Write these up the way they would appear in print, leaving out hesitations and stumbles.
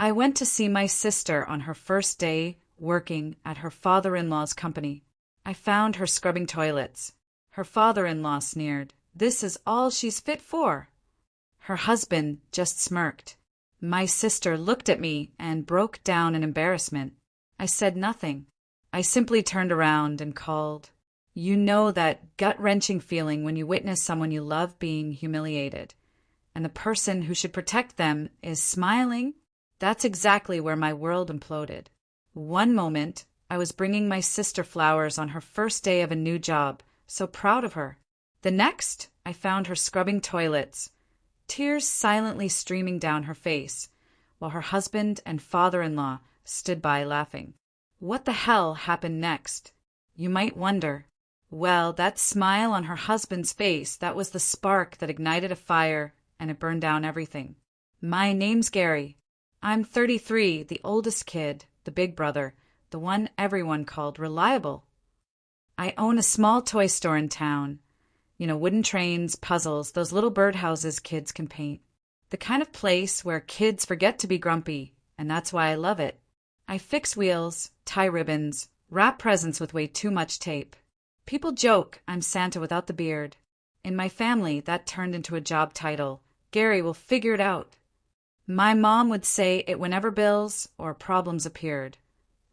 I went to see my sister on her first day working at her father-in-law's company. I found her scrubbing toilets. Her father-in-law sneered, "This is all she's fit for." Her husband just smirked. My sister looked at me and broke down in embarrassment. I said nothing. I simply turned around and called. You know that gut-wrenching feeling when you witness someone you love being humiliated, and the person who should protect them is smiling? That's exactly where my world imploded. One moment, I was bringing my sister flowers on her first day of a new job, so proud of her. The next, I found her scrubbing toilets, tears silently streaming down her face, while her husband and father-in-law stood by laughing. What the hell happened next? You might wonder. Well, that smile on her husband's face, that was the spark that ignited a fire, and it burned down everything. My name's Gary. I'm 33, the oldest kid, the big brother, the one everyone called reliable. I own a small toy store in town. You know, wooden trains, puzzles, those little birdhouses kids can paint. The kind of place where kids forget to be grumpy, and that's why I love it. I fix wheels, tie ribbons, wrap presents with way too much tape. People joke I'm Santa without the beard. In my family, that turned into a job title. Gary will figure it out. My mom would say it whenever bills or problems appeared,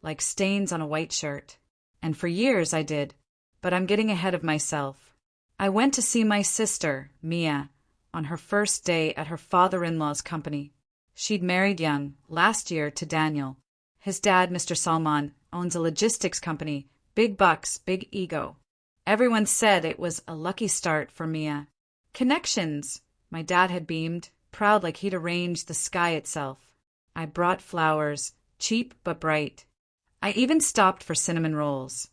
like stains on a white shirt. And for years I did, but I'm getting ahead of myself. I went to see my sister, Mia, on her first day at her father-in-law's company. She'd married young, last year, to Daniel. His dad, Mr. Salman, owns a logistics company, big bucks, big ego. Everyone said it was a lucky start for Mia. Connections, my dad had beamed, proud like he'd arranged the sky itself. I brought flowers, cheap but bright. I even stopped for cinnamon rolls,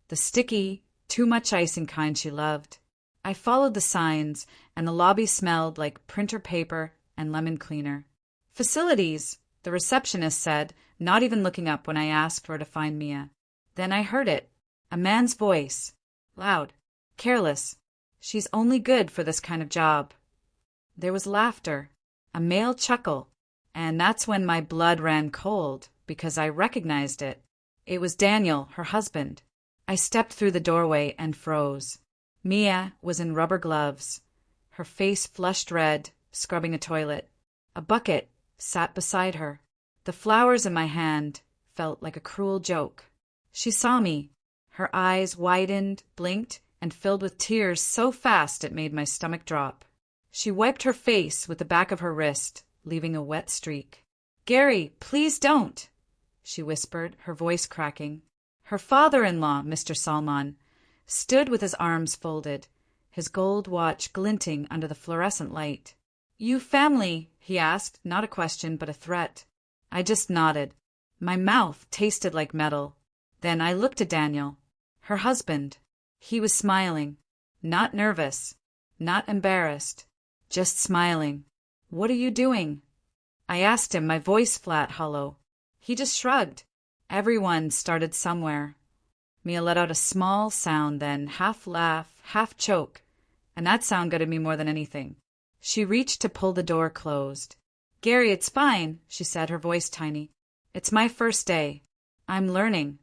the sticky, too much icing kind she loved. I followed the signs, and the lobby smelled like printer paper and lemon cleaner. Facilities, the receptionist said, not even looking up when I asked her to find Mia. Then I heard it, a man's voice, loud, careless. She's only good for this kind of job. There was laughter, a male chuckle, and that's when my blood ran cold, because I recognized it. It was Daniel, her husband. I stepped through the doorway and froze. Mia was in rubber gloves, her face flushed red, scrubbing a toilet. A bucket sat beside her. The flowers in my hand felt like a cruel joke. She saw me. Her eyes widened, blinked, and filled with tears so fast it made my stomach drop. She wiped her face with the back of her wrist, leaving a wet streak. "Gary, please don't," she whispered, her voice cracking. Her father-in-law, Mr. Salman, stood with his arms folded, his gold watch glinting under the fluorescent light. "You family?" he asked, not a question but a threat. I just nodded. My mouth tasted like metal. Then I looked at Daniel, her husband. He was smiling, not nervous, not embarrassed, just smiling. "What are you doing?" I asked him, my voice flat, hollow. He just shrugged. Everyone started somewhere. Mia let out a small sound, then half laugh, half choke, and that sound gutted me more than anything. She reached to pull the door closed. "Gary, it's fine," she said, her voice tiny. "It's my first day. I'm learning."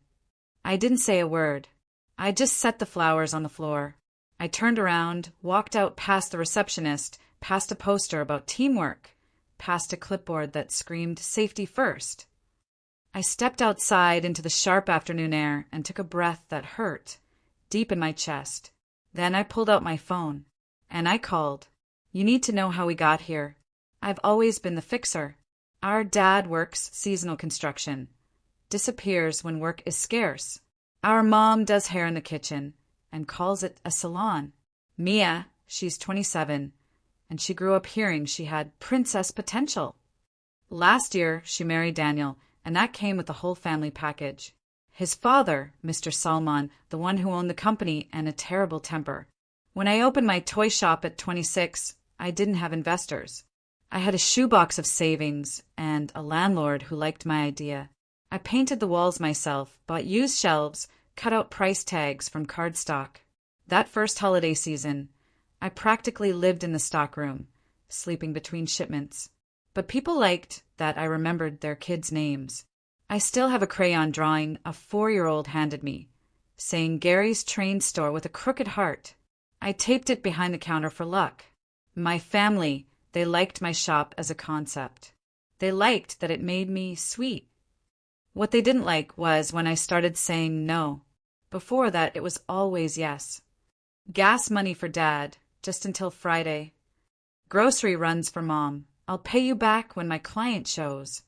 I didn't say a word. I just set the flowers on the floor. I turned around, walked out past the receptionist, past a poster about teamwork, past a clipboard that screamed safety first. I stepped outside into the sharp afternoon air and took a breath that hurt, deep in my chest. Then I pulled out my phone, and I called. "You need to know how we got here. I've always been the fixer. Our dad works seasonal construction, disappears when work is scarce. Our mom does hair in the kitchen and calls it a salon. Mia, she's 27, and she grew up hearing she had princess potential. Last year, she married Daniel, and that came with the whole family package. His father, Mr. Salman, the one who owned the company, and a terrible temper. When I opened my toy shop at 26, I didn't have investors. I had a shoebox of savings and a landlord who liked my idea. I painted the walls myself, bought used shelves, cut out price tags from cardstock. That first holiday season, I practically lived in the stockroom, sleeping between shipments. But people liked that I remembered their kids' names. I still have a crayon drawing a 4-year-old handed me, saying Gary's train store with a crooked heart. I taped it behind the counter for luck. My family, they liked my shop as a concept. They liked that it made me sweet. What they didn't like was when I started saying no. Before that, it was always yes. Gas money for Dad, just until Friday. Grocery runs for Mom. I'll pay you back when my client shows.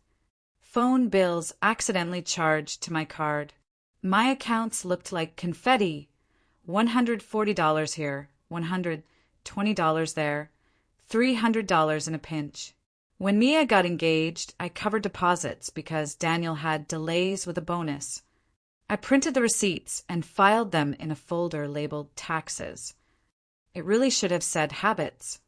Phone bills accidentally charged to my card. My accounts looked like confetti. $140 here, $120 there, $300 in a pinch. When Mia got engaged, I covered deposits because Daniel had delays with a bonus. I printed the receipts and filed them in a folder labeled taxes. It really should have said habits.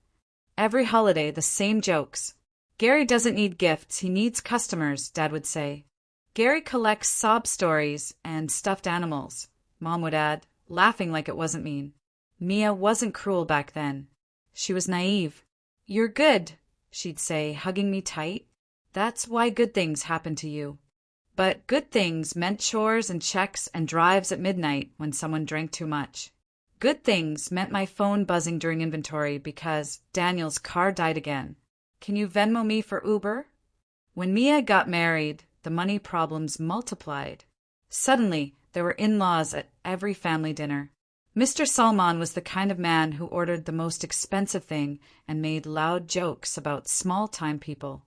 Every holiday, the same jokes. Gary doesn't need gifts, he needs customers, Dad would say. Gary collects sob stories and stuffed animals, Mom would add, laughing like it wasn't mean. Mia wasn't cruel back then. She was naive. You're good, she'd say, hugging me tight. That's why good things happen to you. But good things meant chores and checks and drives at midnight when someone drank too much. Good things meant my phone buzzing during inventory because Daniel's car died again. Can you Venmo me for Uber? When Mia got married, the money problems multiplied. Suddenly, there were in-laws at every family dinner. Mr. Salman was the kind of man who ordered the most expensive thing and made loud jokes about small-time people.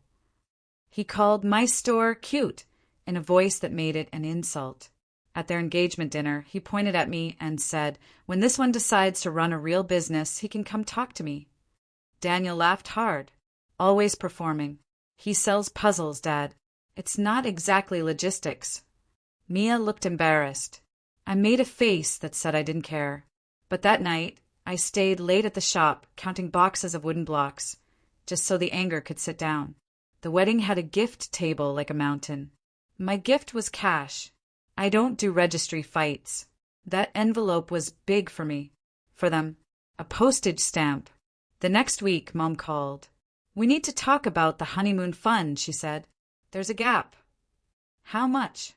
He called my store cute in a voice that made it an insult. At their engagement dinner, he pointed at me and said, "When this one decides to run a real business, he can come talk to me." Daniel laughed hard. Always performing. He sells puzzles, Dad. It's not exactly logistics. Mia looked embarrassed. I made a face that said I didn't care. But that night, I stayed late at the shop, counting boxes of wooden blocks, just so the anger could sit down. The wedding had a gift table like a mountain. My gift was cash. I don't do registry fights. That envelope was big for me. For them, a postage stamp. The next week, Mom called. "We need to talk about the honeymoon fund," she said. "There's a gap." "How much?"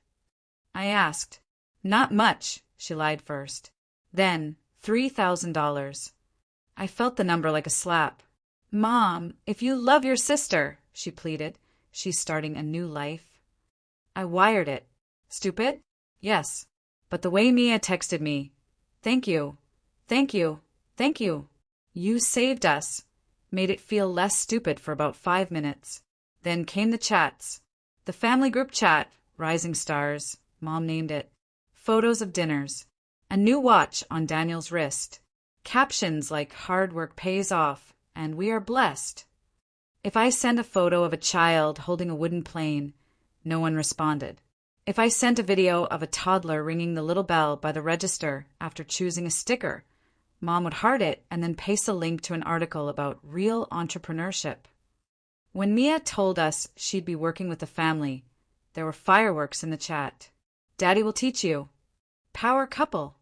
I asked. "Not much," she lied first. Then, $3,000. I felt the number like a slap. "Mom, if you love your sister," she pleaded. "She's starting a new life." I wired it. Stupid? Yes. But the way Mia texted me, "Thank you, thank you, thank you. You saved us," made it feel less stupid for about 5 minutes. Then came the chats. The family group chat, Rising Stars, Mom named it. Photos of dinners. A new watch on Daniel's wrist. Captions like "Hard work pays off" and "We are blessed." If I sent a photo of a child holding a wooden plane, no one responded. If I sent a video of a toddler ringing the little bell by the register after choosing a sticker, Mom would heart it and then paste a link to an article about real entrepreneurship. When Mia told us she'd be working with the family, there were fireworks in the chat. "Daddy will teach you." Power couple.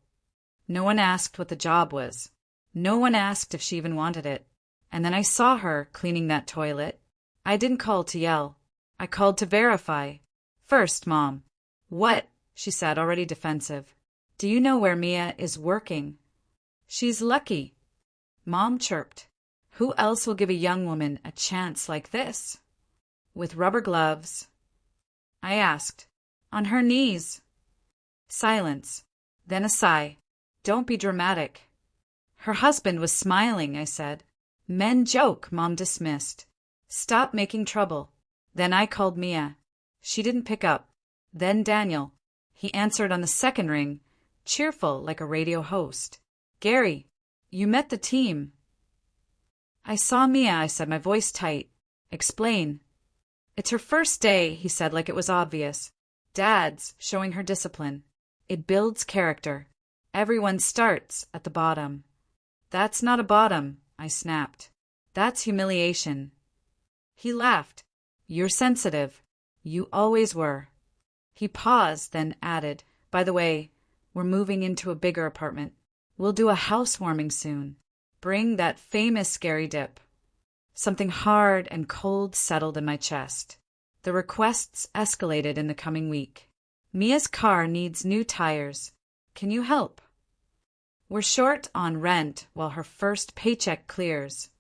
No one asked what the job was. No one asked if she even wanted it. And then I saw her cleaning that toilet. I didn't call to yell. I called to verify. "First, Mom." "What?" she said, already defensive. "Do you know where Mia is working?" "She's lucky." Mom chirped. "Who else will give a young woman a chance like this?" "With rubber gloves." I asked. "On her knees." Silence. Then a sigh. "Don't be dramatic." "Her husband was smiling," I said. "Men joke," Mom dismissed. "Stop making trouble." Then I called Mia. She didn't pick up. Then Daniel. He answered on the second ring, cheerful like a radio host. "Gary, you met the team." "I saw Mia," I said, my voice tight. "Explain." "It's her first day," he said like it was obvious. "Dad's showing her discipline. It builds character. Everyone starts at the bottom." "That's not a bottom," I snapped. "That's humiliation." He laughed. "You're sensitive. You always were." He paused, then added, "By the way, we're moving into a bigger apartment. We'll do a housewarming soon. Bring that famous Gary dip." Something hard and cold settled in my chest. The requests escalated in the coming week. Mia's car needs new tires. Can you help? We're short on rent while her first paycheck clears.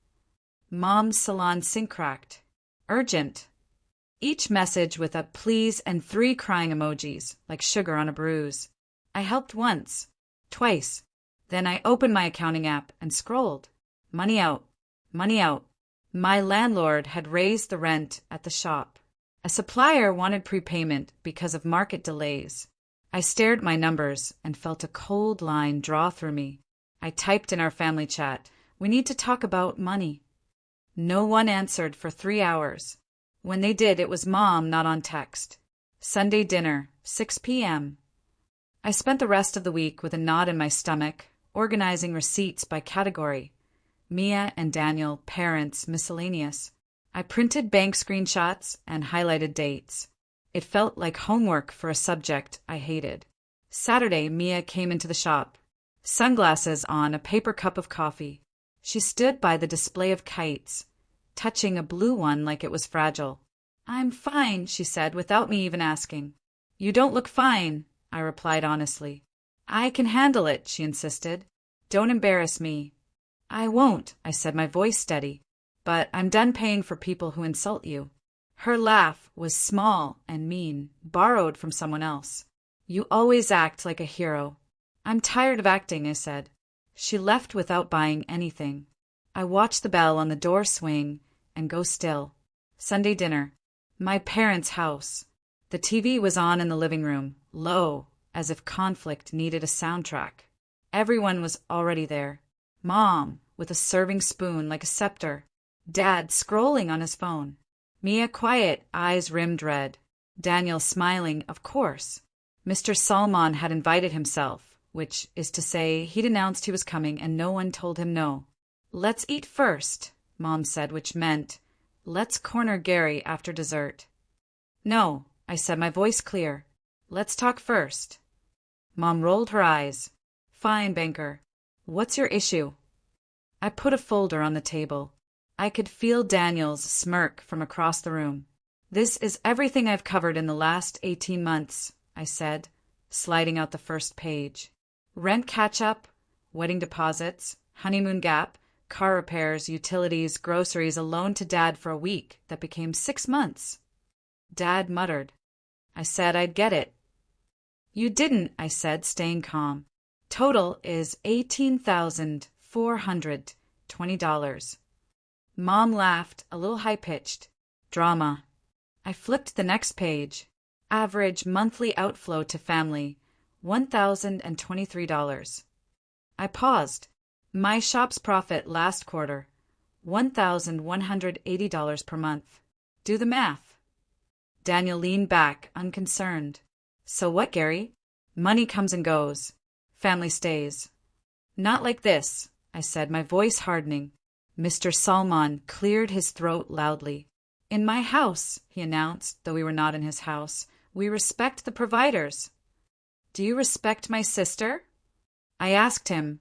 Mom's salon sink cracked. Urgent. Each message with a please and 3 crying emojis, like sugar on a bruise. I helped once, twice. Then I opened my accounting app and scrolled. Money out. Money out. My landlord had raised the rent at the shop. A supplier wanted prepayment because of market delays. I stared at my numbers and felt a cold line draw through me. I typed in our family chat, "We need to talk about money." No one answered for 3 hours. When they did, it was Mom not on text. Sunday dinner, 6 p.m. I spent the rest of the week with a knot in my stomach, organizing receipts by category. Mia and Daniel, parents, miscellaneous. I printed bank screenshots and highlighted dates. It felt like homework for a subject I hated. Saturday, Mia came into the shop. Sunglasses on, a paper cup of coffee. She stood by the display of kites, touching a blue one like it was fragile. "I'm fine," she said, without me even asking. "You don't look fine," I replied honestly. "I can handle it," she insisted. "Don't embarrass me." "I won't," I said, my voice steady. "But I'm done paying for people who insult you." Her laugh was small and mean, borrowed from someone else. "You always act like a hero." "I'm tired of acting," I said. She left without buying anything. I watched the bell on the door swing and go still. Sunday dinner. My parents' house. The TV was on in the living room, low, as if conflict needed a soundtrack. Everyone was already there. Mom, with a serving spoon like a scepter. Dad scrolling on his phone. Mia quiet, eyes rimmed red. Daniel smiling, of course. Mr. Salmon had invited himself, which is to say he'd announced he was coming and no one told him no. "Let's eat first," Mom said, which meant, "Let's corner Gary after dessert." "No," I said, my voice clear. "Let's talk first." Mom rolled her eyes. "Fine, banker. What's your issue?" I put a folder on the table. I could feel Daniel's smirk from across the room. "This is everything I've covered in the last 18 months, I said, sliding out the first page. Rent catch-up, wedding deposits, honeymoon gap, car repairs, utilities, groceries, a loan to Dad for a week that became 6 months. Dad muttered. I said I'd get it. "You didn't," I said, staying calm. "Total is $18,420. Mom laughed, a little high-pitched. "Drama." I flipped the next page. Average monthly outflow to family, $1,023. I paused. My shop's profit last quarter, $1,180 per month. Do the math. Daniel leaned back, unconcerned. "So what, Gary? Money comes and goes. Family stays." "Not like this," I said, my voice hardening. Mr. Salmon cleared his throat loudly. "In my house," he announced, though we were not in his house, "we respect the providers." "Do you respect my sister?" I asked him,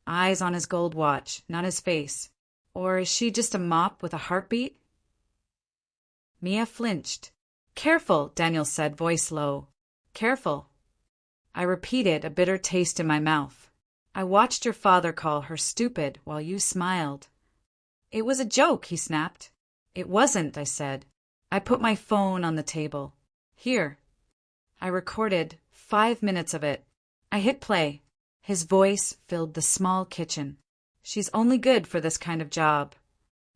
eyes on his gold watch, not his face. "Or is she just a mop with a heartbeat?" Mia flinched. "Careful," Daniel said, voice low. "Careful." I repeated, a bitter taste in my mouth. "I watched your father call her stupid while you smiled." "It was a joke," he snapped. "It wasn't," I said. I put my phone on the table. "Here." I recorded 5 minutes of it. I hit play. His voice filled the small kitchen. "She's only good for this kind of job."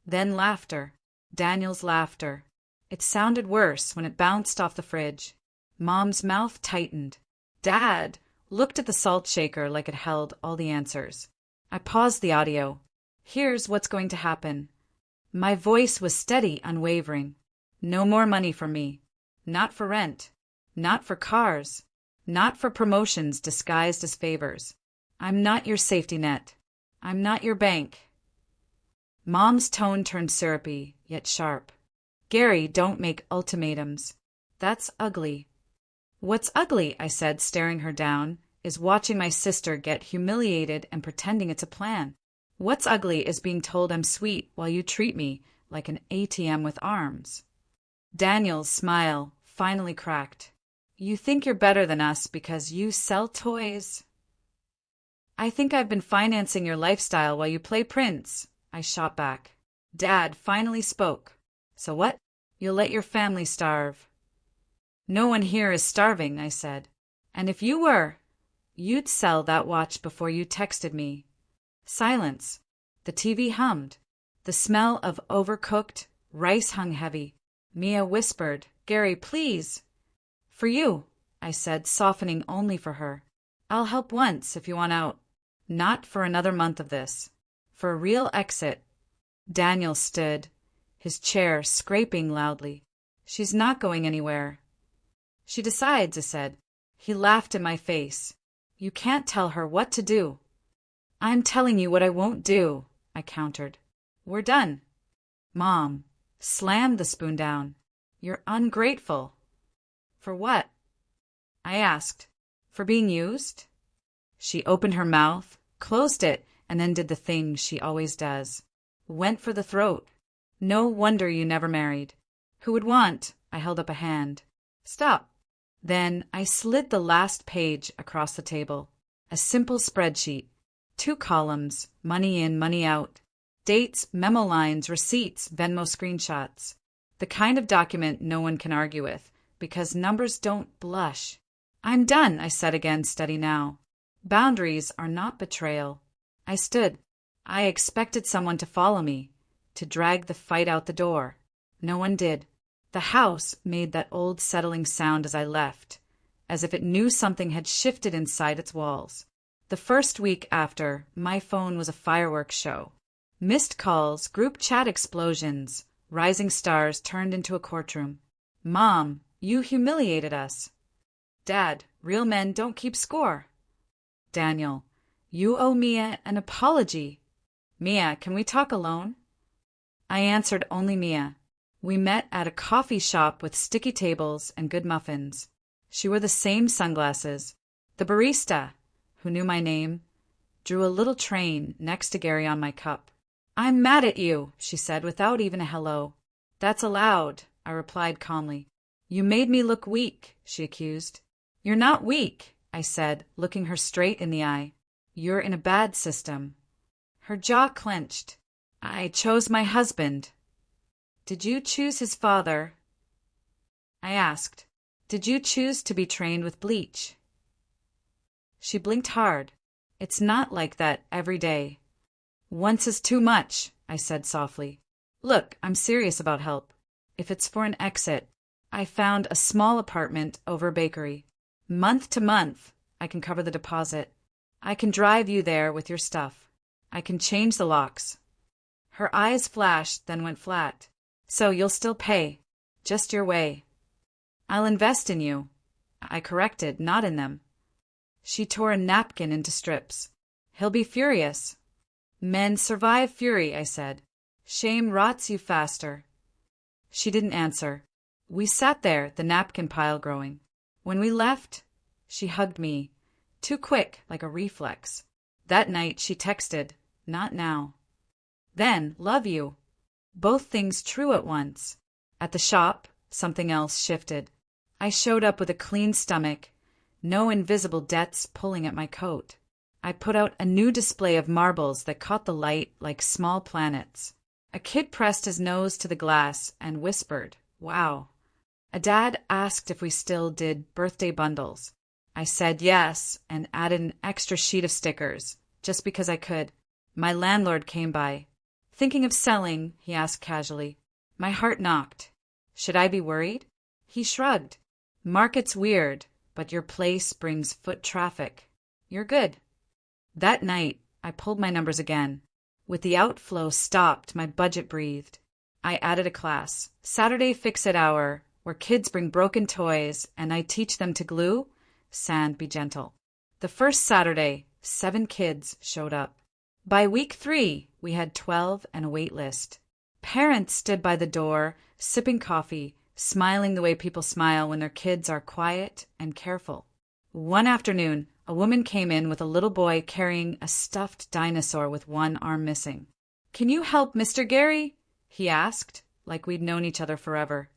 Then laughter. Daniel's laughter. It sounded worse when it bounced off the fridge. Mom's mouth tightened. Dad looked at the salt shaker like it held all the answers. I paused the audio. "Here's what's going to happen." My voice was steady, unwavering. "No more money for me. Not for rent. Not for cars. Not for promotions disguised as favors. I'm not your safety net. I'm not your bank." Mom's tone turned syrupy, yet sharp. "Gary, don't make ultimatums. That's ugly." "What's ugly," I said, staring her down, "is watching my sister get humiliated and pretending it's a plan. What's ugly is being told I'm sweet while you treat me like an ATM with arms." Daniel's smile finally cracked. You think you're better than us because you sell toys? I think I've been financing your lifestyle while you play Prince, I shot back. Dad finally spoke. So what? You'll let your family starve? No one here is starving, I said. And if you were, you'd sell that watch before you texted me. Silence. The TV hummed. The smell of overcooked rice hung heavy. Mia whispered, Gary, please. For you, I said, softening only for her. I'll help once if you want out. Not for another month of this. For a real exit. Daniel stood, his chair scraping loudly. She's not going anywhere. She decides, I said. He laughed in my face. You can't tell her what to do. I'm telling you what I won't do, I countered. We're done. Mom slammed the spoon down. You're ungrateful. For what? I asked. For being used? She opened her mouth, closed it, and then did the thing she always does. Went for the throat. No wonder you never married. Who would want? I held up a hand. Stop. Then I slid the last page across the table. A simple spreadsheet. 2 columns, money in, money out. Dates, memo lines, receipts, Venmo screenshots. The kind of document no one can argue with, because numbers don't blush. I'm done, I said again, steady now. Boundaries are not betrayal. I stood. I expected someone to follow me, to drag the fight out the door. No one did. The house made that old settling sound as I left, as if it knew something had shifted inside its walls. The first week after, my phone was a fireworks show. Missed calls, group chat explosions, rising stars turned into a courtroom. Mom, you humiliated us. Dad, real men don't keep score. Daniel, you owe Mia an apology. Mia, can we talk alone? I answered only Mia. We met at a coffee shop with sticky tables and good muffins. She wore the same sunglasses. The barista, who knew my name, drew a little train next to Gary on my cup. I'm mad at you, she said without even a hello. That's allowed, I replied calmly. You made me look weak, she accused. You're not weak, I said, looking her straight in the eye. You're in a bad system. Her jaw clenched. I chose my husband. Did you choose his father? I asked. Did you choose to be trained with bleach? She blinked hard. It's not like that every day. Once is too much, I said softly. Look, I'm serious about help. If it's for an exit, I found a small apartment over a bakery. Month to month, I can cover the deposit. I can drive you there with your stuff. I can change the locks. Her eyes flashed, then went flat. So you'll still pay, just your way. I'll invest in you. I corrected, not in them. She tore a napkin into strips. He'll be furious. Men survive fury, I said. Shame rots you faster. She didn't answer. We sat there, the napkin pile growing. When we left, she hugged me, too quick, like a reflex. That night she texted, not now. Then, love you. Both things true at once. At the shop, something else shifted. I showed up with a clean stomach, no invisible debts pulling at my coat. I put out a new display of marbles that caught the light like small planets. A kid pressed his nose to the glass and whispered, wow. A dad asked if we still did birthday bundles. I said yes and added an extra sheet of stickers, just because I could. My landlord came by. Thinking of selling, he asked casually. My heart knocked. Should I be worried? He shrugged. Market's weird, but your place brings foot traffic. You're good. That night, I pulled my numbers again. With the outflow stopped, my budget breathed. I added a class, Saturday Fix-It Hour, where kids bring broken toys and I teach them to glue, sand, be gentle. The first Saturday, 7 kids showed up. By week 3, we had 12 and a wait list. Parents stood by the door, sipping coffee, smiling the way people smile when their kids are quiet and careful. One afternoon, a woman came in with a little boy carrying a stuffed dinosaur with one arm missing. Can you help Mr. Gary? He asked, like we'd known each other forever.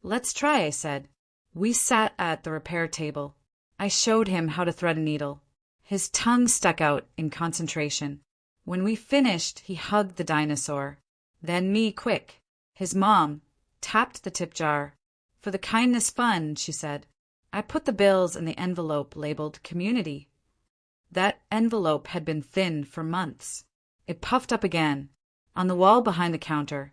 Let's try, I said. We sat at the repair table. I showed him how to thread a needle. His tongue stuck out in concentration. When we finished, he hugged the dinosaur. Then me, quick. His mom tapped the tip jar. For the kindness fund, she said. I put the bills in the envelope labeled community. That envelope had been thin for months. It puffed up again. On the wall behind the counter,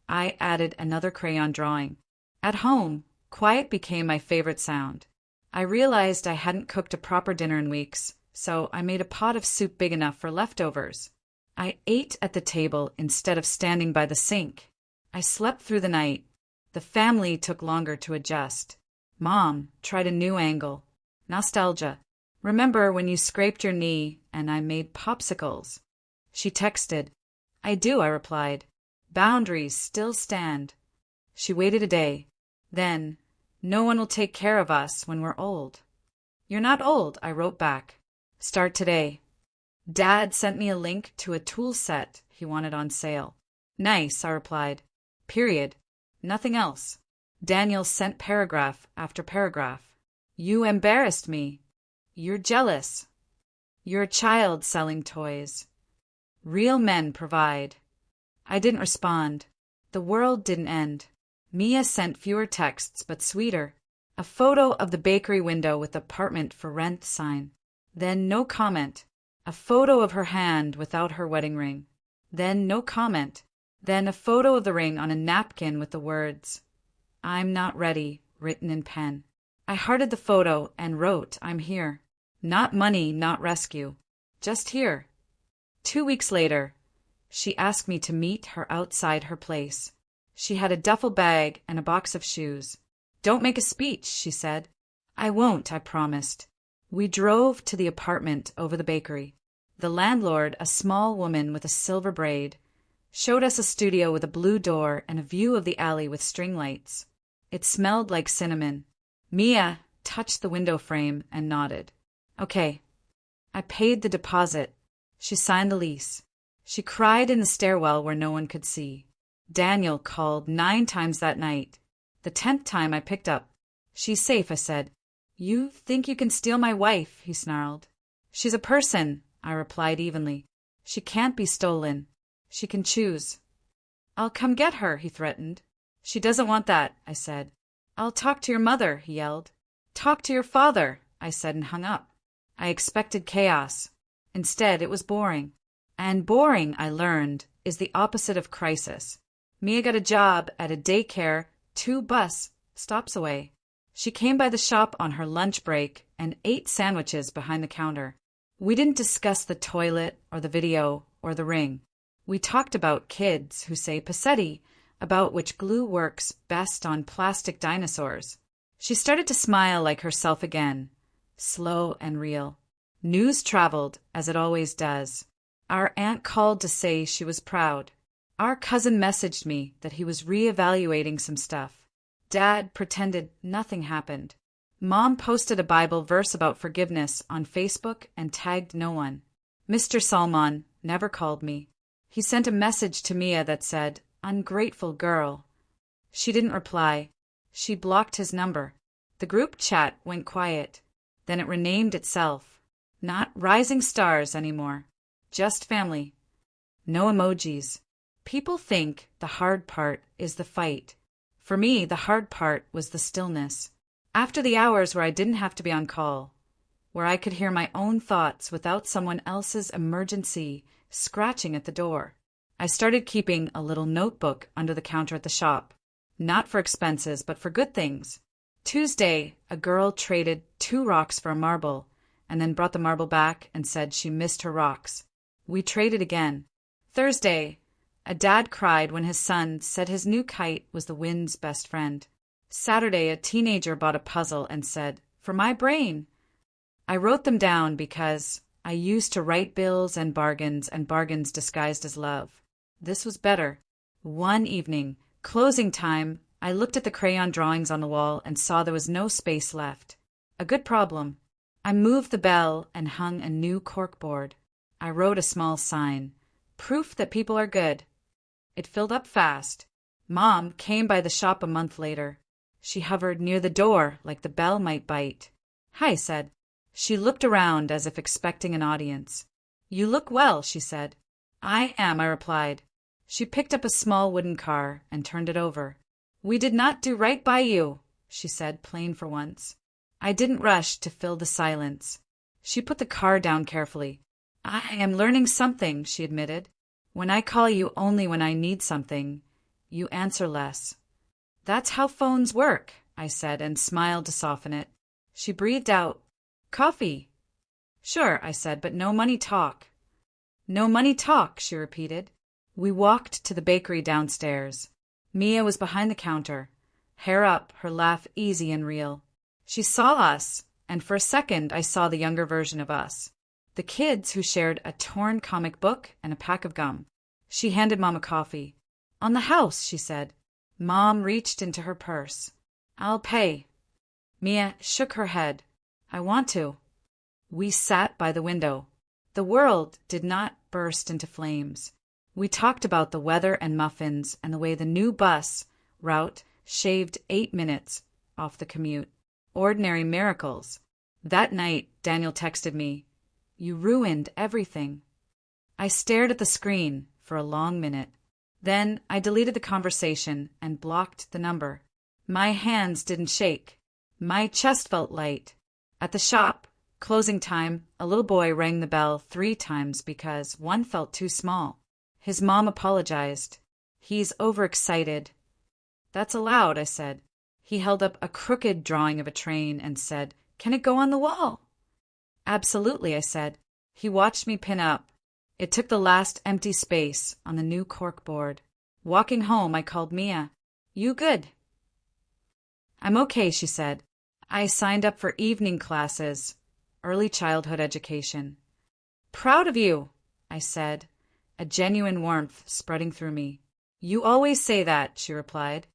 I added another crayon drawing. At home, quiet became my favorite sound. I realized I hadn't cooked a proper dinner in weeks, so I made a pot of soup big enough for leftovers. I ate at the table instead of standing by the sink. I slept through the night. The family took longer to adjust. Mom tried a new angle. Nostalgia. Remember when you scraped your knee and I made popsicles? She texted. I do, I replied. Boundaries still stand. She waited a day. Then, no one will take care of us when we're old. You're not old, I wrote back. Start today. Dad sent me a link to a tool set he wanted on sale. Nice, I replied. Period. Nothing else. Daniel sent paragraph after paragraph. You embarrassed me. You're jealous. You're a child selling toys. Real men provide. I didn't respond. The world didn't end. Mia sent fewer texts but sweeter. A photo of the bakery window with apartment for rent sign. Then no comment. A photo of her hand without her wedding ring. Then no comment. Then a photo of the ring on a napkin with the words, I'm not ready, written in pen. I hearted the photo and wrote, I'm here. Not money, not rescue. Just here. 2 weeks later, she asked me to meet her outside her place. She had a duffel bag and a box of shoes. Don't make a speech, she said. I won't, I promised. We drove to the apartment over the bakery. The landlord, a small woman with a silver braid, showed us a studio with a blue door and a view of the alley with string lights. It smelled like cinnamon. Mia touched the window frame and nodded. Okay. I paid the deposit. She signed the lease. She cried in the stairwell where no one could see. Daniel called 9 times that night. The 10th time I picked up. She's safe, I said. You think you can steal my wife, he snarled. She's a person, I replied evenly. She can't be stolen. She can choose. I'll come get her, he threatened. She doesn't want that, I said. I'll talk to your mother, he yelled. Talk to your father, I said and hung up. I expected chaos. Instead, it was boring. And boring, I learned, is the opposite of crisis. Mia got a job at a daycare 2 bus stops away. She came by the shop on her lunch break and ate sandwiches behind the counter. We didn't discuss the toilet or the video or the ring. We talked about kids who say passetti, about which glue works best on plastic dinosaurs. She started to smile like herself again, slow and real. News traveled, as it always does. Our aunt called to say she was proud. Our cousin messaged me that he was reevaluating some stuff. Dad pretended nothing happened. Mom posted a Bible verse about forgiveness on Facebook and tagged no one. Mr. Salmon never called me. He sent a message to Mia that said, ungrateful girl. She didn't reply. She blocked his number. The group chat went quiet. Then it renamed itself. Not Rising Stars anymore. Just family. No emojis. People think the hard part is the fight. For me, the hard part was the stillness. After the hours where I didn't have to be on call, where I could hear my own thoughts without someone else's emergency scratching at the door, I started keeping a little notebook under the counter at the shop. Not for expenses, but for good things. Tuesday, a girl traded 2 rocks for a marble, and then brought the marble back and said she missed her rocks. We traded again. Thursday, a dad cried when his son said his new kite was the wind's best friend. Saturday, a teenager bought a puzzle and said, for my brain. I wrote them down because I used to write bills and bargains disguised as love. This was better. One evening, closing time, I looked at the crayon drawings on the wall and saw there was no space left. A good problem. I moved the bell and hung a new corkboard. I wrote a small sign. Proof that people are good. It filled up fast. Mom came by the shop a month later. She hovered near the door like the bell might bite. "Hi," I said. She looked around as if expecting an audience. "You look well," she said. "I am," I replied. She picked up a small wooden car and turned it over. "We did not do right by you," she said, plain for once. I didn't rush to fill the silence. She put the car down carefully. "I am learning something," she admitted. "When I call you only when I need something, you answer less." "That's how phones work," I said, and smiled to soften it. She breathed out, "Coffee?" "Sure," I said, "but no money talk." "No money talk," she repeated. We walked to the bakery downstairs. Mia was behind the counter, hair up, her laugh easy and real. She saw us, and for a second I saw the younger version of us. The kids who shared a torn comic book and a pack of gum. She handed Mom a coffee. "On the house," she said. Mom reached into her purse. "I'll pay." Mia shook her head. "I want to." We sat by the window. The world did not burst into flames. We talked about the weather and muffins and the way the new bus route shaved 8 minutes off the commute. Ordinary miracles. That night, Daniel texted me, "You ruined everything." I stared at the screen for a long minute. Then I deleted the conversation and blocked the number. My hands didn't shake. My chest felt light. At the shop, closing time, a little boy rang the bell 3 times because one felt too small. His mom apologized. "He's overexcited." "That's allowed," I said. He held up a crooked drawing of a train and said, "Can it go on the wall?" "Absolutely," I said. He watched me pin up. It took the last empty space on the new cork board. Walking home, I called Mia. "You good?" "I'm okay," she said. "I signed up for evening classes, early childhood education." "Proud of you," I said, a genuine warmth spreading through me. "You always say that," she replied.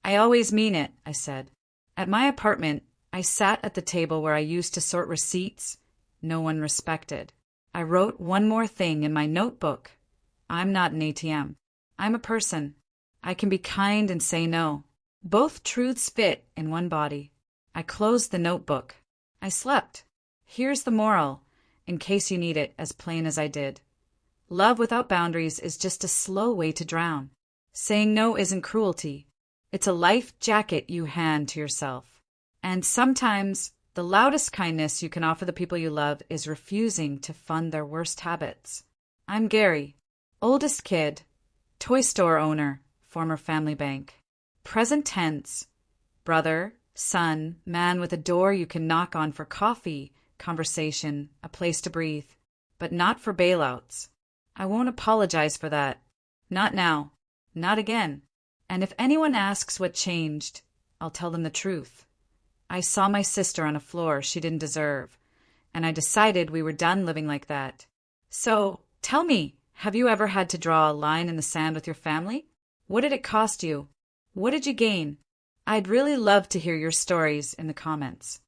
"I always mean it," I said. At my apartment, I sat at the table where I used to sort receipts no one respected. I wrote one more thing in my notebook. I'm not an ATM. I'm a person. I can be kind and say no. Both truths fit in one body. I closed the notebook. I slept. Here's the moral, in case you need it as plain as I did. Love without boundaries is just a slow way to drown. Saying no isn't cruelty. It's a life jacket you hand to yourself. And sometimes the loudest kindness you can offer the people you love is refusing to fund their worst habits. I'm Gary, oldest kid, toy store owner, former family bank. Present tense, brother, son, man with a door you can knock on for coffee, conversation, a place to breathe, but not for bailouts. I won't apologize for that. Not now. Not again. And if anyone asks what changed, I'll tell them the truth. I saw my sister on a floor she didn't deserve, and I decided we were done living like that. So, tell me, have you ever had to draw a line in the sand with your family? What did it cost you? What did you gain? I'd really love to hear your stories in the comments.